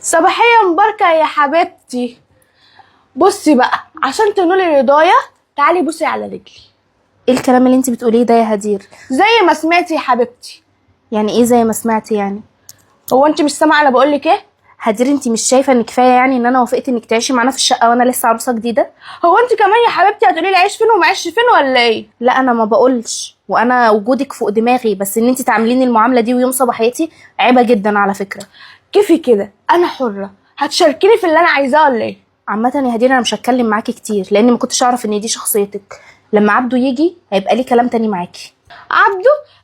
صباحية مباركة يا حبيبتي. بصي بقى عشان تنولي رضايا تعالي بصي على رجلي. ايه الكلام اللي انت بتقوليه ده يا هدير؟ زي ما سمعتي يا حبيبتي. يعني ايه زي ما سمعتي يعني؟ هو انت مش سامعه انا بقولك ايه؟ هدير انت مش شايفه ان كفايه يعني ان انا وافقت انك تعيشي معانا في الشقه وانا لسه عروسه جديده؟ هو انت كمان يا حبيبتي هتقولي لي عيش فين وما عيش فين ولا ايه؟ لا انا ما بقولش، وانا وجودك فوق دماغي، بس ان انت تعامليني المعامله دي ويوم صباحيتي عيبه جدا على فكره. كيفي كده؟ انا حره، هتشاركيني في اللي انا عايزاه ولا ايه؟ عامه يا هدير انا مش هتكلم معاكي كتير لاني ما كنتش اعرف ان دي شخصيتك. لما عبده يجي هيبقى لي كلام تاني معاكي.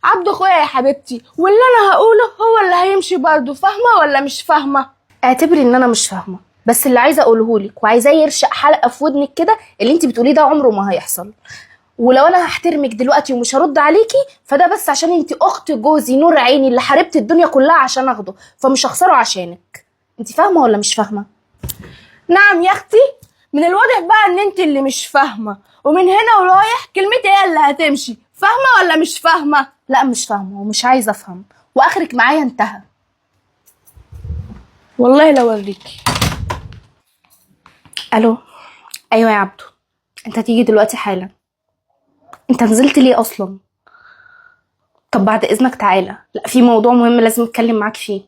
عبده اخويا يا حبيبتي، واللي انا هقوله هو اللي هيمشي برضه. فاهمه ولا مش فاهمه؟ اعتبري ان انا مش فاهمه، بس اللي عايزه اقوله لك وعايزاه يرشق حلقه في ودنك كده، اللي انت بتقوليه ده عمره ما هيحصل. ولو انا هحترمك دلوقتي ومش هرد عليكي فده بس عشان انت اخت جوزي نور عيني اللي حاربت الدنيا كلها عشان اخده، فمش هخسره عشانك. انت فاهمه ولا مش فاهمه؟ نعم يا اختي. من الواضح بقى ان انت اللي مش فاهمه، ومن هنا ورايح كلمتي هي اللي هتمشي. فاهمه ولا مش فاهمه؟ لا مش فاهمه ومش عايزه افهم، واخرك معايا انتهى. والله لو اوريكي. الو. ايوه يا عبدو، انت هتيجي دلوقتي حالا. انت نزلت ليه اصلا؟ طب بعد اذنك تعالى، لا في موضوع مهم لازم اتكلم معاك فيه.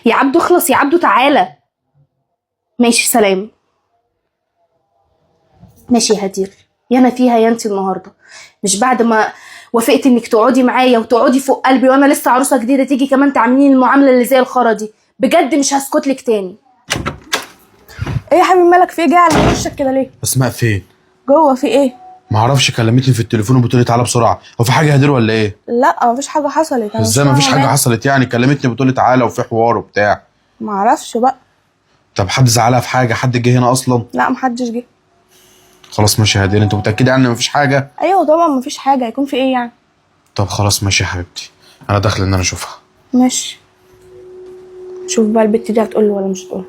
يا عبدو اخلص، يا عبدو تعالى. ماشي سلام. ماشي يا هدير، يا انا فيها يا انت النهارده. مش بعد ما وافقت انك تقعدي معايا وتقعدي فوق قلبي وانا لسه عروسه جديده تيجي كمان تعامليني المعامله اللي زي الخرا دي؟ بجد مش هسكت لك تاني. ايه يا حبيبي مالك؟ في ايه؟ جاي على وشك كده ليه؟ اسماء فين؟ جوه. في ايه؟ ما اعرفش، كلمتني في التليفون وبتقولي تعالى بسرعه. هو في حاجه يا هدير ولا ايه؟ لا مفيش حاجه حصلت. انا ازاي ما فيش حاجه حصلت يعني؟ كلمتني بتقولي تعالى وفي حوار وبتاع. معرفش بقى. طب حد زعلها في حاجه؟ حد جه هنا اصلا؟ لا محدش جه. خلاص ماشي يا هدير، انت متاكده يعني ان مفيش حاجه؟ ايوه طبعا مفيش حاجه، هيكون في ايه يعني؟ طب خلاص ماشي يا حبيبتي، انا داخل ان انا اشوفها. ماشي. شوف بقى البت دي هتقول له ولا مش هتقول.